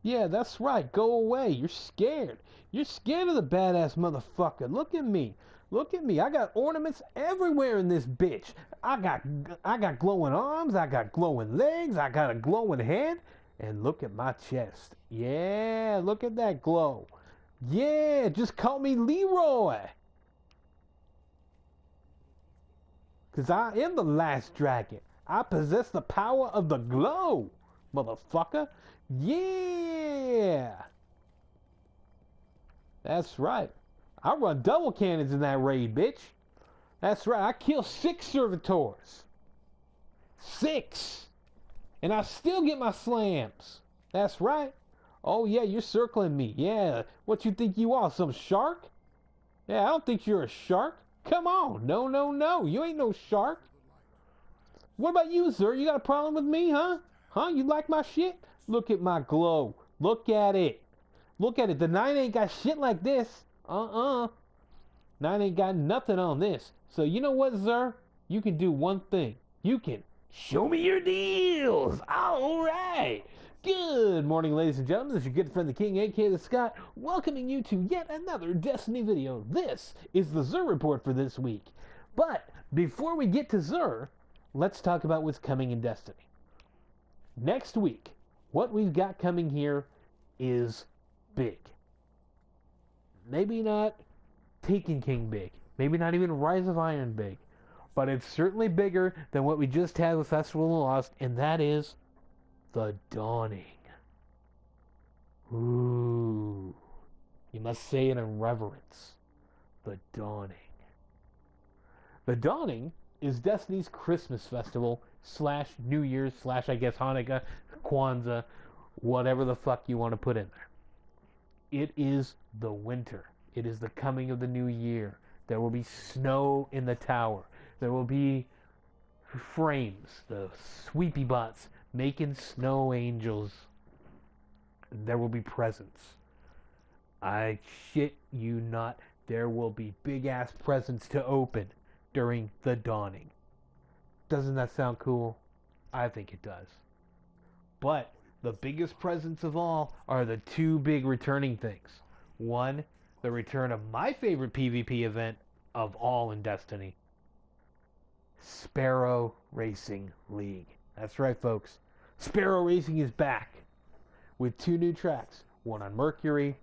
Yeah, that's right. Go away. You're scared. You're scared of the badass motherfucker. Look at me. Look at me. I got ornaments everywhere in this bitch. I got glowing arms. I got glowing legs. I got a glowing head. And look at my chest. Yeah, look at that glow. Yeah, just call me Leroy. Because I am the last dragon. I possess the power of the glow, motherfucker. Yeah. That's right. I run double cannons in that raid, bitch. That's right. I kill 6 servitors. 6. And I still get my slams. That's right. Oh, yeah, you're circling me. Yeah. What you think you are, some shark? Yeah, I don't think you're a shark. Come on. No, no, no. You ain't no shark. What about you, sir? You got a problem with me, huh? Huh? You like my shit? Look at my glow. Look at it. Look at it. The 9 ain't got shit like this. 9 ain't got nothing on this. So you know what, sir? You can do one thing. You can show me your deals. All right. Good morning, ladies and gentlemen. This is your good friend, the King, aka the Scott, welcoming you to yet another Destiny video. This is the Xur Report for this week. But before we get to Xur, let's talk about what's coming in Destiny. Next week, what we've got coming here is big. Maybe not Taken King big. Maybe not even Rise of Iron big. But it's certainly bigger than what we just had with Festival of the Lost, and that is the Dawning. Ooh. You must say it in reverence. The Dawning. The Dawning is Destiny's Christmas festival / New Year's / I guess Hanukkah, Kwanzaa, whatever the fuck you want to put in there. It is the winter. It is the coming of the new year. There will be snow in the tower. There will be frames, the sweepy bots, making snow angels. There will be presents. I shit you not. There will be big ass presents to open during the Dawning. Doesn't that sound cool? I think it does. But the biggest presents of all are the 2 big returning things. One, the return of my favorite PvP event of all in Destiny, Sparrow Racing League. That's right, folks. Sparrow Racing is back with 2 new tracks. One on Mercury,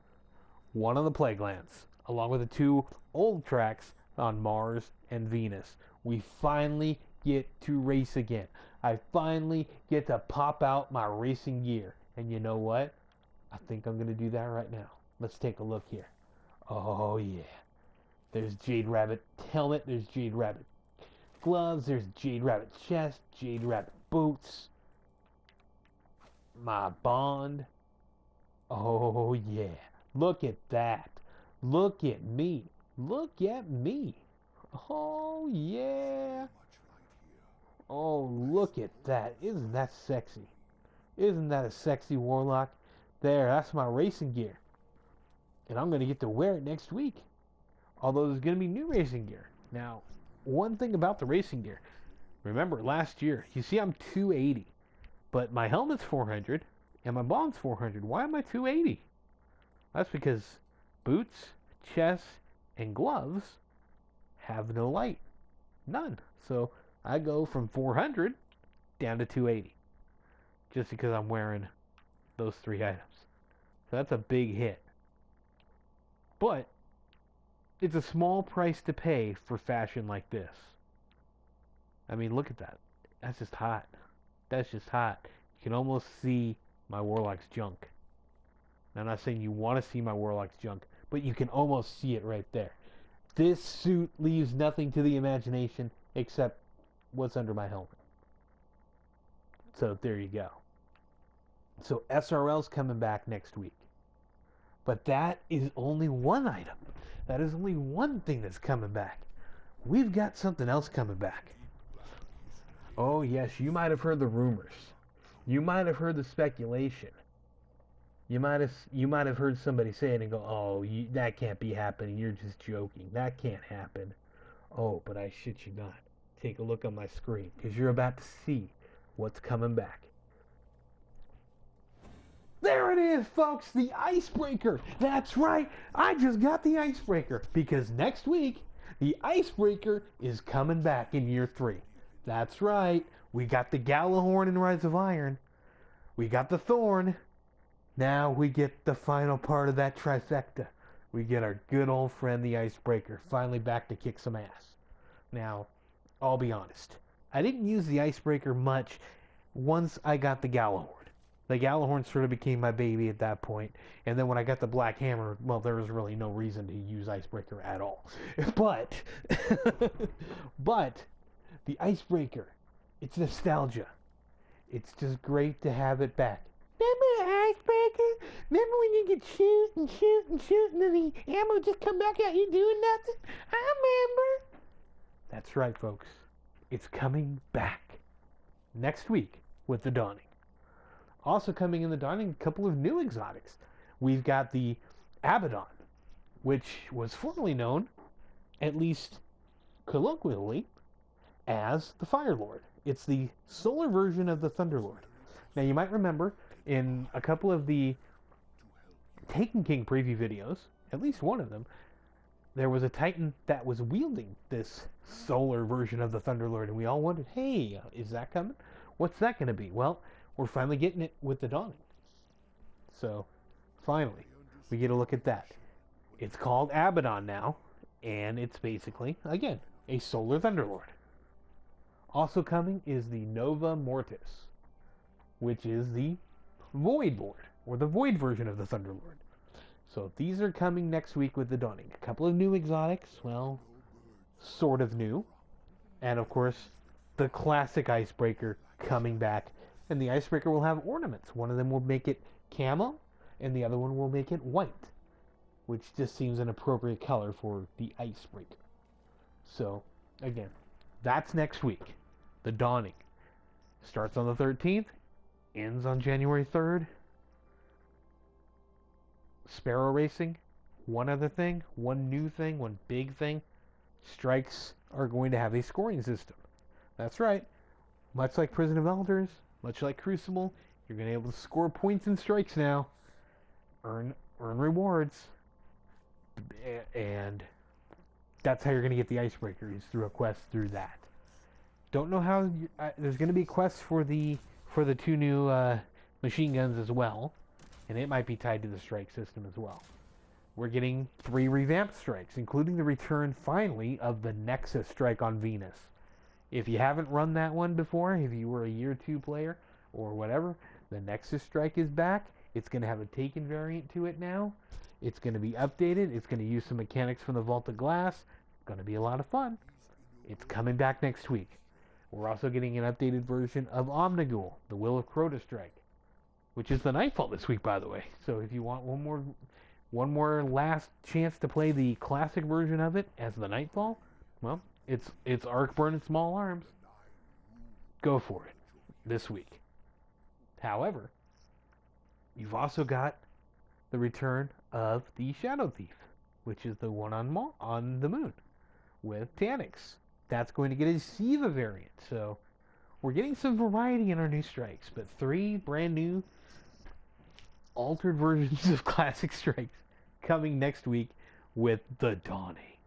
one on the Plaguelands, along with the 2 old tracks on Mars and Venus. We finally get to race again. I finally get to pop out my racing gear. And you know what? I think I'm going to do that right now. Let's take a look here. Oh, yeah. There's Jade Rabbit helmet. There's Jade Rabbit gloves. There's Jade Rabbit chest. Jade Rabbit boots. My bond. Oh, yeah. Look at that. Look at me. Look at me. Oh, yeah. Oh, look at that. Isn't that sexy? Isn't that a sexy warlock? There, that's my racing gear. And I'm going to get to wear it next week. Although there's going to be new racing gear. Now, one thing about the racing gear. Remember, last year, you see I'm 280. But my helmet's 400 and my bond's 400. Why am I 280? That's because boots, chest, and gloves have no light. None. So I go from 400 down to 280. Just because I'm wearing those 3 items. So that's a big hit. But it's a small price to pay for fashion like this. I mean, look at that. That's just hot. That's just hot. You can almost see my Warlock's junk. Now, I'm not saying you want to see my Warlock's junk, but you can almost see it right there. This suit leaves nothing to the imagination except what's under my helmet. So there you go. So SRL's coming back next week. But that is only one item. That is only one thing that's coming back. We've got something else coming back. Oh yes, you might have heard the rumors. You might have heard the speculation. You might have heard somebody say it and go, "Oh, that can't be happening. You're just joking. That can't happen." Oh, but I shit you not. Take a look on my screen because you're about to see what's coming back. There it is, folks, the icebreaker. That's right, I just got the icebreaker because next week, the icebreaker is coming back in year 3. That's right, we got the Galahorn in Rise of Iron. We got the Thorn. Now we get the final part of that trifecta. We get our good old friend, the icebreaker, finally back to kick some ass. Now, I'll be honest. I didn't use the icebreaker much once I got the Galahorn. The Galahorn sort of became my baby at that point. And then when I got the Black Hammer, well, there was really no reason to use icebreaker at all. But, but, the icebreaker, it's nostalgia. It's just great to have it back. Remember the icebreaker? Remember when you could shoot and shoot and shoot and then the ammo just come back at you doing nothing? I remember. That's right, folks. It's coming back next week with the Dawning. Also coming in the Dawning, a couple of new exotics. We've got the Abaddon, which was formerly known, at least colloquially, as the Fire Lord. It's the solar version of the Thunder Lord. Now you might remember in a couple of the Taken King preview videos, at least one of them, there was a Titan that was wielding this solar version of the Thunder Lord, and we all wondered, hey, is that coming? What's that going to be? Well, we're finally getting it with the Dawning. So, finally, we get a look at that. It's called Abaddon now, and it's basically, again, a solar Thunder Lord. Also coming is the Nova Mortis, which is the Void Lord, or the Void version of the Thunder Lord. So these are coming next week with the Dawning. A couple of new exotics, well, sort of new. And of course, the classic Icebreaker coming back. And the Icebreaker will have ornaments. One of them will make it camo, and the other one will make it white, which just seems an appropriate color for the Icebreaker. So, again, that's next week. The Dawning starts on the 13th, ends on January 3rd. Sparrow Racing, one other thing, one new thing, one big thing. Strikes are going to have a scoring system. That's right. Much like Prison of Elders, much like Crucible, you're going to be able to score points in strikes now. Earn rewards. And that's how you're going to get the Icebreaker, is through a quest through that. Don't know how. There's going to be quests for the 2 new machine guns as well, and it might be tied to the strike system as well. We're getting 3 revamped strikes, including the return finally of the Nexus strike on Venus. If you haven't run that one before, if you were a year 2 player or whatever, the Nexus strike is back. It's going to have a Taken variant to it now. It's going to be updated. It's going to use some mechanics from the Vault of Glass. It's going to be a lot of fun. It's coming back next week. We're also getting an updated version of Omnigul, the Will of Crota strike, which is the Nightfall this week, by the way. So if you want one more last chance to play the classic version of it as the Nightfall, well, it's Arc Burn and Small Arms. Go for it this week. However, you've also got the return of the Shadow Thief, which is the one on the moon with Taniks. That's going to get a Siva variant. So we're getting some variety in our new strikes, but 3 brand new altered versions of classic strikes coming next week with the Dawning.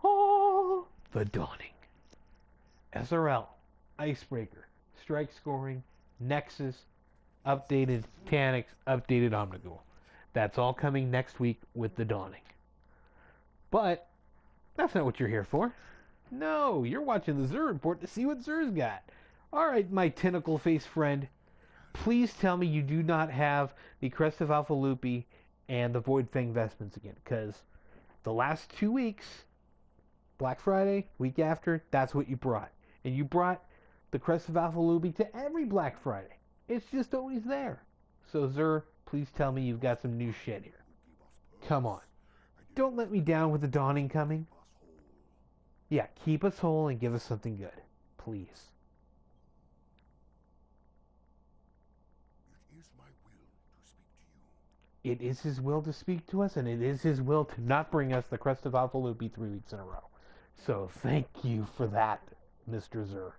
Oh, the Dawning. SRL, Icebreaker, strike scoring, Nexus, updated Taniks, updated Omnigul. That's all coming next week with the Dawning. But that's not what you're here for. No, you're watching the Xur Report to see what Xur's got. Alright, my tentacle-faced friend, please tell me you do not have the Crest of Alpha Lupi and the Void Fang vestments again, because the last 2 weeks, Black Friday, week after, that's what you brought. And you brought the Crest of Alpha Lupi to every Black Friday. It's just always there. So Xur, please tell me you've got some new shit here. Come on. Don't let me down with the Dawning coming. Yeah, keep us whole and give us something good. Please. It is his will to speak to us, and it is his will to not bring us the Crest of Alpha Lupi 3 weeks in a row. So thank you for that, Mr. Xur.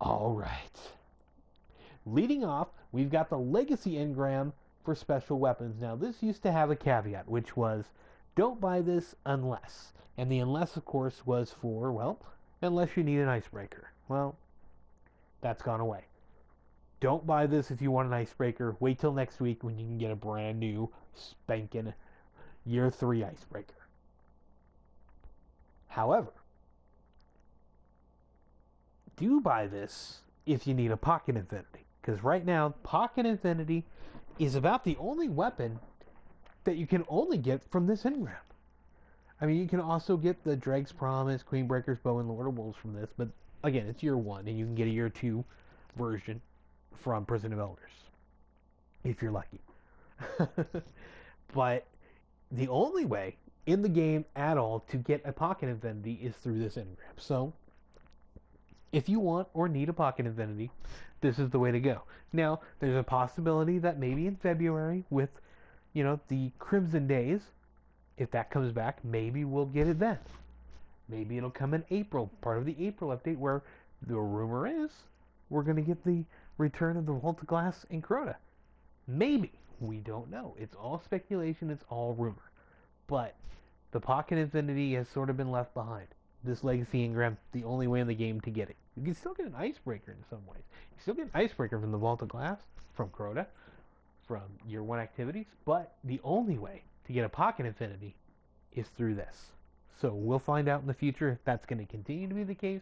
All right. Leading off, we've got the Legacy Engram for special weapons. Now, this used to have a caveat, which was, don't buy this unless. And the unless, of course, was for, well, unless you need an icebreaker. Well, that's gone away. Don't buy this if you want an icebreaker. Wait till next week when you can get a brand new spanking Year 3 icebreaker. However, do buy this if you need a Pocket Infinity. Because right now, Pocket Infinity is about the only weapon that you can only get from this engram. I mean, you can also get the Dreg's Promise, Queenbreaker's Bow, and Lord of Wolves from this, but again, it's Year 1, and you can get a Year 2 version from Prison of Elders, if you're lucky. But the only way in the game at all to get a Pocket Infinity is through this engram. So, if you want or need a Pocket Infinity, this is the way to go. Now, there's a possibility that maybe in February with, the Crimson Days, if that comes back, maybe we'll get it then. Maybe it'll come in April, part of the April update, where the rumor is we're going to get the return of the Vault of Glass in Crota. Maybe. We don't know. It's all speculation. It's all rumor. But the Pocket Infinity has sort of been left behind. This Legacy Engram, the only way in the game to get it. You can still get an icebreaker in some ways. You still get an icebreaker from the Vault of Glass, from Crota, from Year 1 activities, but the only way to get a Pocket Infinity is through this. So we'll find out in the future if that's going to continue to be the case,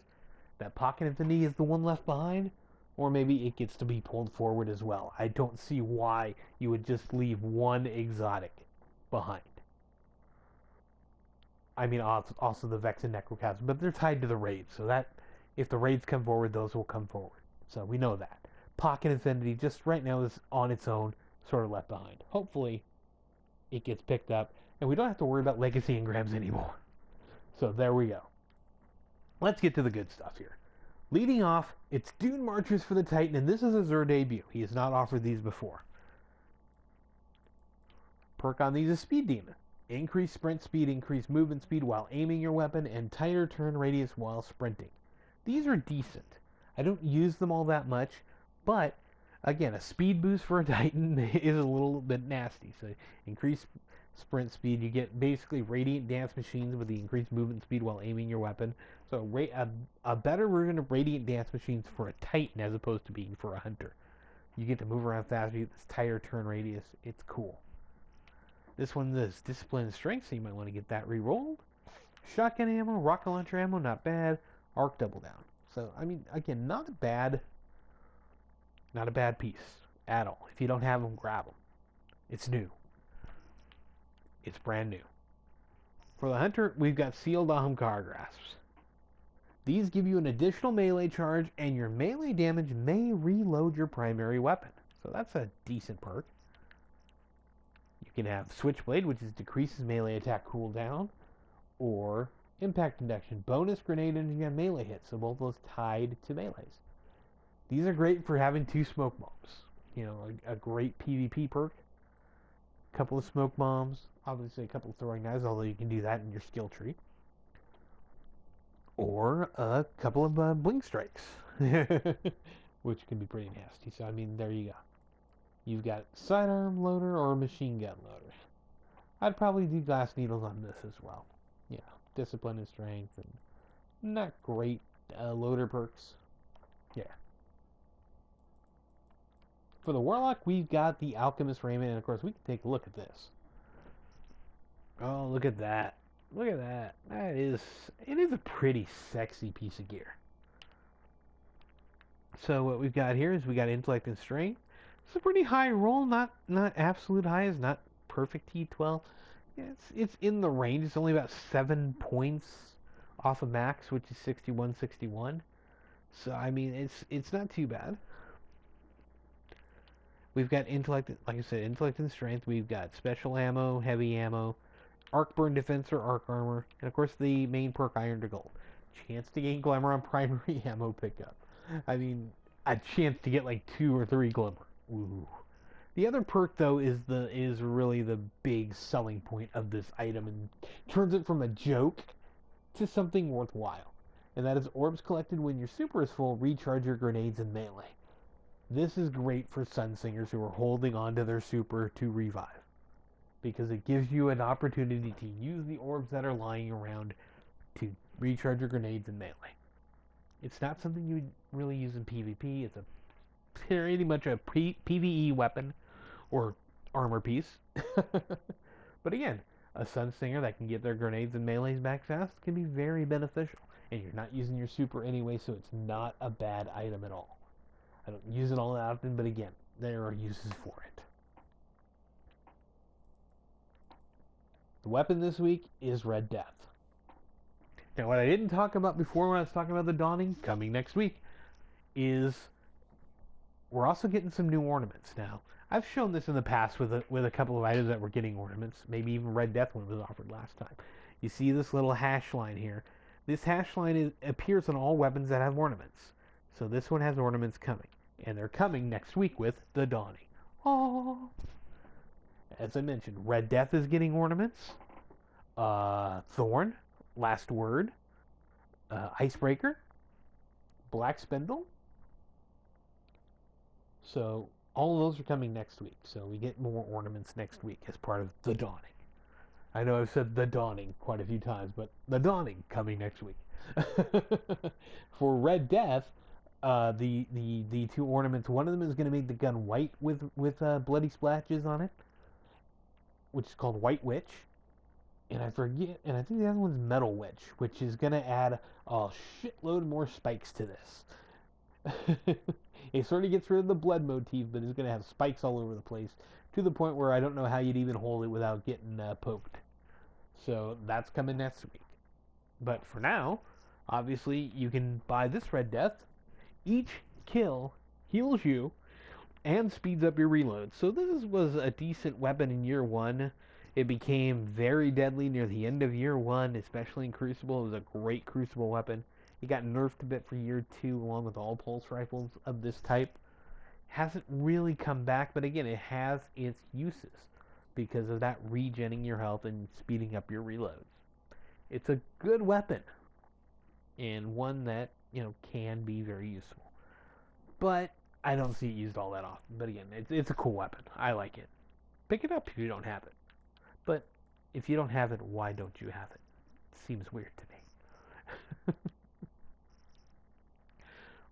that Pocket Infinity is the one left behind, or maybe it gets to be pulled forward as well. I don't see why you would just leave one exotic behind. I mean, also the Vex and Necrochasm, but they're tied to the raids, so that if the raids come forward, those will come forward. So we know that. Pocket Infinity just right now is on its own, sort of left behind. Hopefully, it gets picked up, and we don't have to worry about Legacy Engrams anymore. So there we go. Let's get to the good stuff here. Leading off, it's Dune Marchers for the Titan, and this is a Xur debut. He has not offered these before. Perk on these is Speed Demon. Increase sprint speed, increase movement speed while aiming your weapon, and tighter turn radius while sprinting. These are decent. I don't use them all that much, but again, a speed boost for a Titan is a little bit nasty. So increase sprint speed, you get basically Radiant Dance Machines with the increased movement speed while aiming your weapon. So a better version of Radiant Dance Machines for a Titan as opposed to being for a Hunter. You get to move around faster, you get this tighter turn radius. It's cool. This one is Discipline and Strength, so you might want to get that re-rolled. Shotgun ammo, rocket launcher ammo, not bad. Arc double down. So, I mean, again, not a bad piece at all. If you don't have them, grab them. It's new. It's brand new. For the Hunter, we've got Sealed Ahamkar Grasps. These give you an additional melee charge, and your melee damage may reload your primary weapon. So that's a decent perk. You can have Switchblade, which decreases melee attack cooldown, or Impact Induction, bonus grenade energy on melee hits, so both those tied to melees. These are great for having 2 smoke bombs. A great PvP perk. A couple of smoke bombs, obviously a couple of throwing knives, although you can do that in your skill tree. Or a couple of blink strikes, which can be pretty nasty. So, I mean, there you go. You've got sidearm loader or machine gun loader. I'd probably do glass needles on this as well. Discipline and strength, and not great loader perks. Yeah. For the Warlock, we've got the Alchemist Raiment, and of course, we can take a look at this. Oh, look at that. Look at that. It is a pretty sexy piece of gear. So what we've got here is we got Intellect and Strength. It's a pretty high roll, not absolute high, it's not perfect T12. It's in the range. It's only about 7 points off of max, which is 61. So I mean, it's not too bad. We've got intellect, like I said, intellect and strength. We've got special ammo, heavy ammo, arc burn defense or arc armor, and of course the main perk Iron to Gold. Chance to gain glamour on primary ammo pickup. I mean, a chance to get like 2 or 3 glamour. Ooh. The other perk, though, is really the big selling point of this item and turns it from a joke to something worthwhile. And that is orbs collected when your super is full, recharge your grenades in melee. This is great for Sunsingers who are holding on to their super to revive, because it gives you an opportunity to use the orbs that are lying around to recharge your grenades in melee. It's not something you would really use in PvP. It's a pretty much a PvE weapon or armor piece. But again, a Sunsinger that can get their grenades and melees back fast can be very beneficial. And you're not using your super anyway, so it's not a bad item at all. I don't use it all that often, but again, there are uses for it. The weapon this week is Red Death. Now, what I didn't talk about before when I was talking about the Dawning, coming next week, is we're also getting some new ornaments now. I've shown this in the past with a couple of items that were getting ornaments. Maybe even Red Death when it was offered last time. You see this little hash line here. This hash line appears on all weapons that have ornaments. So this one has ornaments coming. And they're coming next week with the Dawning. Oh. As I mentioned, Red Death is getting ornaments. Thorn, Last Word, Icebreaker, Black Spindle. So all of those are coming next week. So we get more ornaments next week as part of the Dawning. I know I've said the Dawning quite a few times, but the Dawning coming next week. For Red Death, the two ornaments, one of them is going to make the gun white with bloody splashes on it, which is called White Witch. And I forget, and I think the other one's Metal Witch, which is going to add a shitload more spikes to this. It sort of gets rid of the blood motif, but it's going to have spikes all over the place, to the point where I don't know how you'd even hold it without getting poked. So that's coming next week. But for now, obviously, you can buy this Red Death. Each kill heals you and speeds up your reload. So this was a decent weapon in year one. It became very deadly near the end of year one, especially in Crucible. It was a great Crucible weapon. It got nerfed a bit for year two, along with all pulse rifles of this type. Hasn't really come back, but again, it has its uses because of that regenning your health and speeding up your reloads. It's a good weapon and one that, can be very useful. But I don't see it used all that often. But again, it's a cool weapon. I like it. Pick it up if you don't have it. But if you don't have it, why don't you have it? It seems weird to me.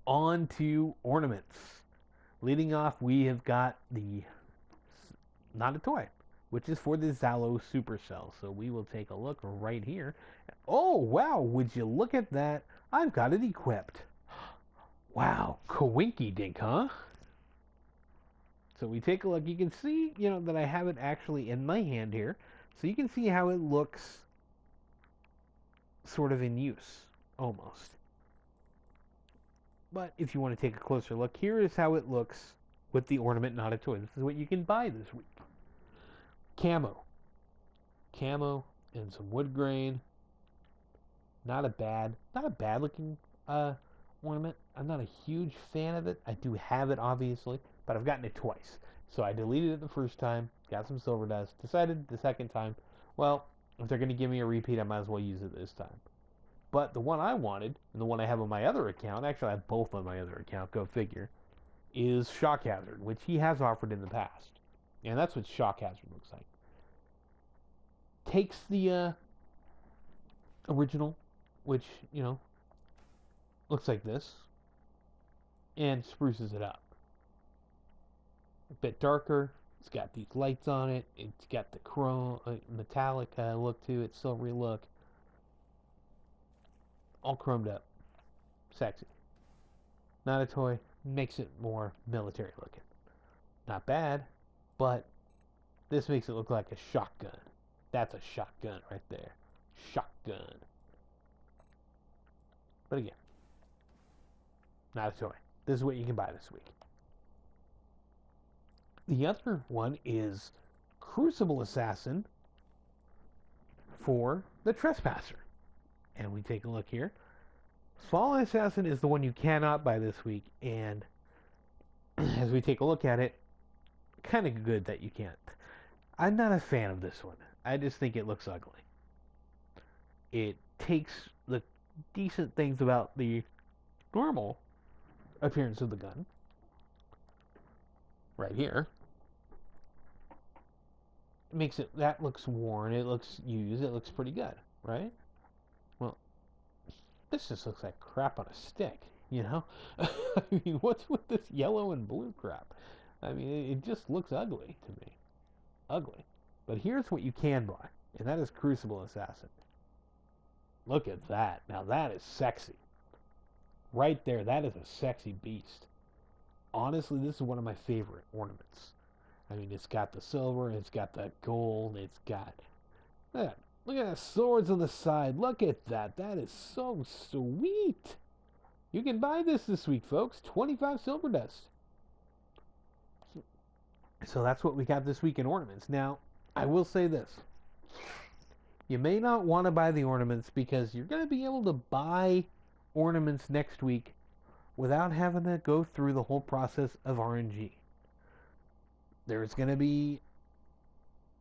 On to ornaments. Leading off, we have got the Not a Toy, which is for the Zalo Supercell. So we will take a look right here. Oh, wow, would you look at that? I've got it equipped. Wow, coinky dink, huh? So we take a look. You can see, that I have it actually in my hand here. So you can see how it looks sort of in use, almost. But if you want to take a closer look, here is how it looks with the ornament Not a Toy. This is what you can buy this week. Camo and some wood grain. Not a bad looking ornament. I'm not a huge fan of it. I do have it, obviously, but I've gotten it twice. So I deleted it the first time, got some silver dust, decided the second time, well, if they're going to give me a repeat, I might as well use it this time. But the one I wanted, and the one I have on my other account, actually I have both on my other account, go figure, is Shock Hazard, which he has offered in the past. And that's what Shock Hazard looks like. Takes the original, which, looks like this, and spruces it up. A bit darker. It's got these lights on it. It's got the chrome, metallic look to it, silvery look. All chromed up. Sexy. Not a Toy. Makes it more military looking. Not bad, but this makes it look like a shotgun. That's a shotgun right there. Shotgun. But again, Not a Toy. This is what you can buy this week. The other one is Crucible Assassin for the Trespasser. And we take a look here. Fallen Assassin is the one you cannot buy this week, and as we take a look at it, kind of good that you can't. I'm not a fan of this one. I just think it looks ugly. It takes the decent things about the normal appearance of the gun, right here. It makes it, that looks worn, it looks used, it looks pretty good, right? Well, this just looks like crap on a stick, you know? I mean, what's with this yellow and blue crap? I mean, it just looks ugly to me. Ugly. But here's what you can buy, and that is Crucible Assassin. Look at that. Now that is sexy. Right there, that is a sexy beast. Honestly, this is one of my favorite ornaments. I mean, it's got the silver, it's got the gold, it's got that. Look at the swords on the side. Look at that. That is so sweet. You can buy this week, folks. 25 silver dust. So that's what we got this week in ornaments. Now, I will say this. You may not want to buy the ornaments because you're going to be able to buy ornaments next week without having to go through the whole process of RNG. There's going to be,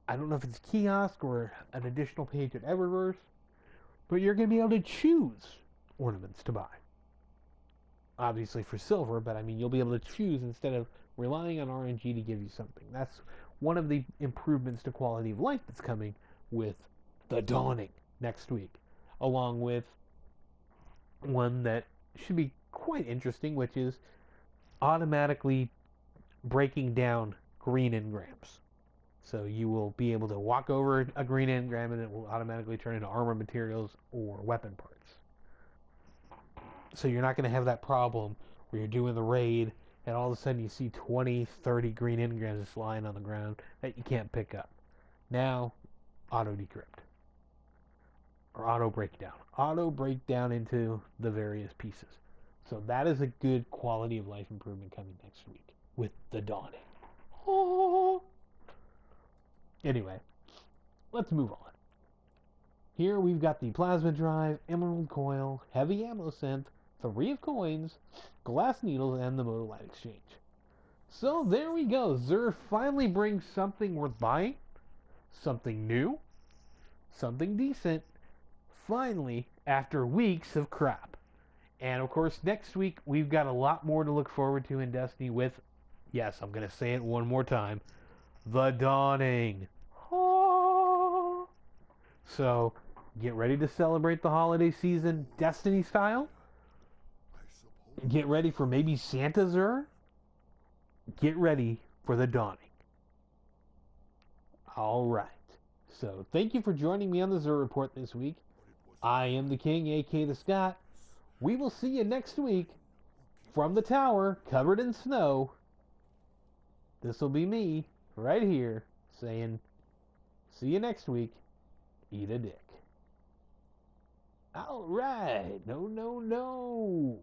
I don't know if it's a kiosk or an additional page at Eververse, but you're going to be able to choose ornaments to buy. Obviously for silver, but I mean, you'll be able to choose instead of relying on RNG to give you something. That's one of the improvements to quality of life that's coming with the Dawning next week, along with one that should be quite interesting, which is automatically breaking down green engrams. So you will be able to walk over a green engram and it will automatically turn into armor materials or weapon parts. So you're not going to have that problem where you're doing the raid and all of a sudden you see 20, 30 green engrams just lying on the ground that you can't pick up. Now, auto decrypt. Or auto breakdown. Auto breakdown into the various pieces. So that is a good quality of life improvement coming next week with the Dawning. Oh. Anyway, let's move on. Here we've got the Plasma Drive, Emerald Coil, Heavy Ammo Synth, 3 of Coins, Glass Needles, and the Moto Light Exchange. So there we go. Xur finally brings something worth buying, something new, something decent, finally, after weeks of crap. And of course, next week, we've got a lot more to look forward to in Destiny with, yes, I'm going to say it one more time, the Dawning. Oh. So, get ready to celebrate the holiday season Destiny style. Get ready for maybe Santa Xur. Get ready for the Dawning. Alright. So, thank you for joining me on the Xur Report this week. I am the King, aka the Scott. We will see you next week from the tower, covered in snow. This will be me, right here, saying, see you next week. Eat a dick. Alright. No, no, no.